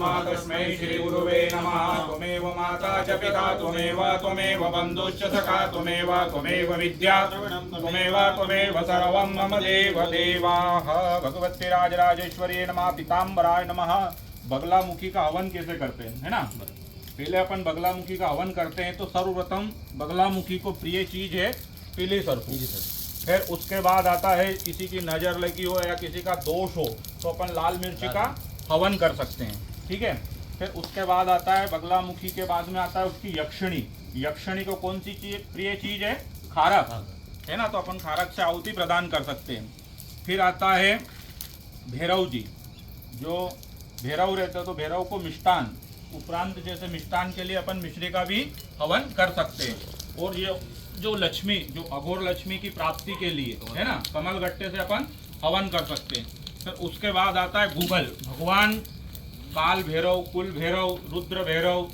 तस्मै श्री गुरुवे नमः। त्वमेव माता च पिता त्वमेव बन्धुश्च सखा त्वमेव विद्या त्वमेव सर्वं मम देव देवाः। भगवती राजराजेश्वरी नमः। पीताम्बराय नमः। बगलामुखी का हवन कैसे करते हैं, है ना? पहले अपन बगलामुखी का हवन करते हैं तो सर्वप्रथम बगलामुखी को प्रिय चीज है पीली सरसों। फिर उसके बाद आता है किसी की नजर लगी हो या किसी का दोष हो तो अपन लाल मिर्ची का हवन कर सकते हैं, ठीक है। फिर उसके बाद आता है बगलामुखी के बाद में आता है उसकी यक्षिणी। यक्षिणी को कौन सी चीज प्रिय चीज है? खारक, है ना? तो अपन खारक से आहुति प्रदान कर सकते हैं। फिर आता है भैरव जी, जो भैरव रहते हैं तो भैरव को मिष्टान उपरांत जैसे मिष्टान के लिए अपन मिश्री का भी हवन कर सकते हैं। और ये जो लक्ष्मी, जो अघोर लक्ष्मी की प्राप्ति के लिए, है ना, कमल गट्टे से अपन हवन कर सकते हैं। फिर उसके बाद आता है गूगल। भगवान काल भैरव, कुल भैरव, रुद्र भैरव,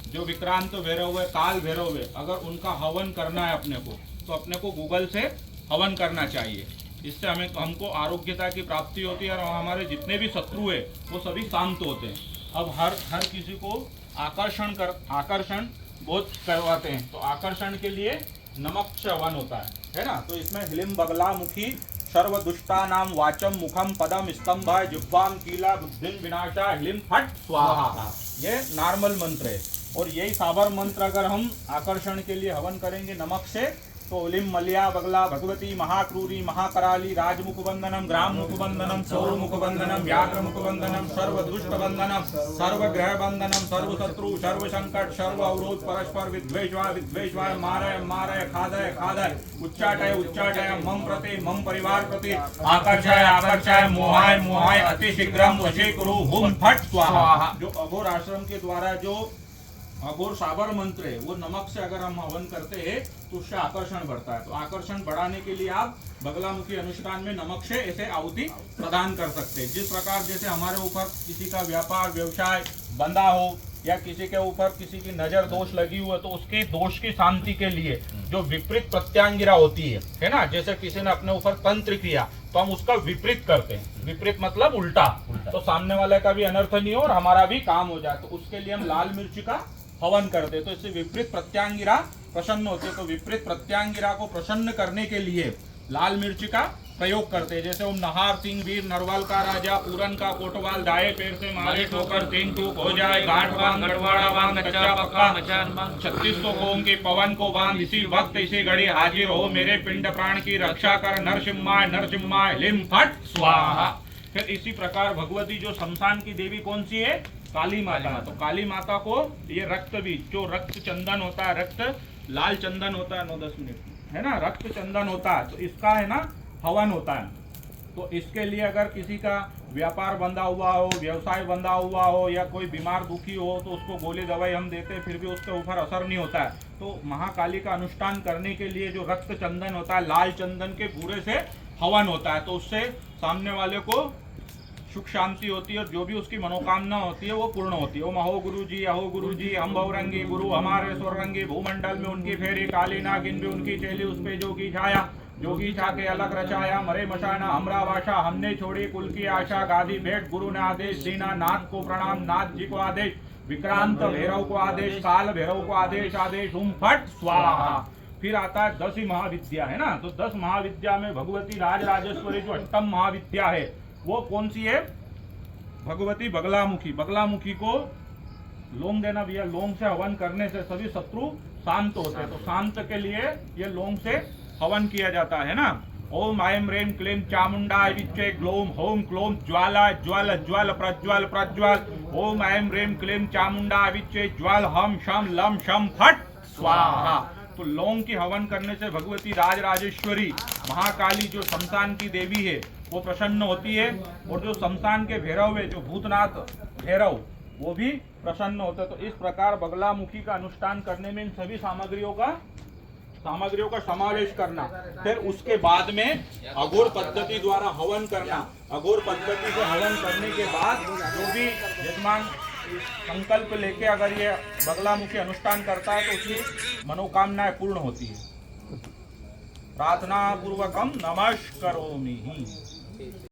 जो विक्रांत भैरव है, काल भैरव है, अगर उनका हवन करना है अपने को तो अपने को गूगल से हवन करना चाहिए। इससे हमको आरोग्यता की प्राप्ति होती है और हमारे जितने भी शत्रु है वो सभी शांत होते हैं। अब हर किसी को आकर्षण बहुत करवाते हैं, तो आकर्षण के लिए नमक से हवन होता है ना? तो इसमें ह्लीं बगलामुखी सर्वदुष्टा नाम वाचम मुखम पदम स्तंभ जिह्वाम कीला बुद्धिं विनाशा ह्लीं फट स्वाहा। ये नॉर्मल मंत्र है। और यही साबर मंत्र अगर हम आकर्षण के लिए हवन करेंगे नमक से तो ह्लीं मल्या बगला भगवती महाक्रूरी महाकराली राजमुख बंधनम ग्राम मुख बंधनम सौर मुख बंधनम व्याघ्र मुख बंधनम सर्वदुष्ट बंधनम सर्वग्रह बंधनम सर्वशत्रु सर्व संकट सर्व अवरोध परस्पर विद्वेषवाय मारय खादय उच्चाटय मम प्रति मम परिवार प्रति आकर्षाय मोहाय अति शीघ्रम वशीकुरु हुम फट स्वाहा। जो अघोर आश्रम के द्वारा जो अघोर साबर मंत्र है वो नमक से अगर हम हवन करते हैं तो उससे आकर्षण बढ़ता है। तो आकर्षण बढ़ाने के लिए आप बगलामुखी अनुष्ठान में नमक से ऐसे आहुति प्रदान कर सकते हैं। जिस प्रकार जैसे हमारे ऊपर किसी का व्यापार व्यवसाय बंधा हो या किसी के ऊपर किसी की नजर दोष लगी हुई है तो उसके दोष की शांति के लिए जो विपरीत प्रत्यांगिरा होती है ना, जैसे किसी ने अपने ऊपर तंत्र किया तो हम उसका विपरीत करते हैं। विपरीत मतलब उल्टा, तो सामने वाले का भी अनर्थ नहीं हो और हमारा भी काम हो जाए। तो उसके लिए हम लाल मिर्च का हवन करते, तो इससे विपरीत प्रत्यांगिरा प्रसन्न होते। तो विपरीत प्रत्यांगिरा को प्रसन्न करने के लिए लाल मिर्च का प्रयोग करते। जैसे ओम नहार सिंह वीर नरवाल का राजा पूरन का कोटवाल दाए पैर से मारे ठोकर तीन टूक हो जाए गांठ बांध गढ़वाड़ा बांध कच्चा पक्का 3600 कोम के पवन को बांध इसी वक्त इसी घड़ी हाजिर हो मेरे पिंड प्राण की रक्षा कर नरसिम्हाय ह्लीं फट स्वाहा। फिर इसी प्रकार भगवती जो शमशान की देवी कौन सी है? काली माता। तो काली माता को ये रक्त बीज, जो रक्त चंदन होता है, रक्त लाल चंदन होता है, 9-10 मिनट है ना, रक्त चंदन होता है, तो इसका है ना हवन होता है। तो इसके लिए अगर किसी का व्यापार बंधा हुआ हो, व्यवसाय बंधा हुआ हो या कोई बीमार दुखी हो तो उसको गोली दवाई हम देते हैं फिर भी उसके ऊपर असर नहीं होता है। तो महाकाली का अनुष्ठान करने के लिए जो रक्त चंदन होता है, लाल चंदन के बूरे से हवन होता है, तो उससे सामने वाले को सुख शांति होती है और जो भी उसकी मनोकामना होती है वो पूर्ण होती है। ओम अहो गुरु जी हम भवरंगी गुरु हमारे स्वर्गंगी भूमंडल में उनकी फेरी काली नागिन भी उनकी चेली उस पे जोगी छाया जोगी छा के अलग रचाया मरे मशाना हमरा भाषा हमने छोड़ी कुल की आशा गादी भेंट गुरु ने आदेश दीना नाथ को प्रणाम नाथ जी को आदेश विक्रांत भैरव को आदेश काल भैरव को आदेश हुम फट स्वाहा। फिर आता है 10 महाविद्या, है ना? तो 10 महाविद्या में भगवती राजराजेश्वरी जो अष्टम महाविद्या है वो कौन सी है? भगवती बगलामुखी। बगलामुखी को लोंग देना भैया, लोंग से हवन करने से सभी शत्रु शांत होते हैं। तो शांत के लिए ये लोंग से हवन किया जाता है ना। ओम ऐं ह्रीं क्लीं चामुंडाय विच्चे ग्लौं होम क्लों ज्वाला ज्वल ज्वल प्रज्वल ओम ऐं ह्रीं क्लीं चामुंडाय विच्चे ज्वल हम शम लम शम फट स्वाहा। तो लौंग की हवन करने से भगवती राजराजेश्वरी महाकाली जो शमशान की देवी है वो प्रसन्न होती है और जो शमशान के भैरव है जो भूतनाथ भैरव वो भी प्रसन्न होते हैं। तो इस प्रकार बगलामुखी का अनुष्ठान करने में इन सभी सामग्रियों का समावेश करना। फिर उसके बाद में अघोर पद्धति द्वारा हवन करना। अघोर पद्धति से हवन करने के बाद जो भी यजमान संकल्प लेके अगर ये बगलामुखी अनुष्ठान करता है तो उसकी मनोकामनाएं पूर्ण होती है। प्रार्थना पूर्वकम नमस्करोमि।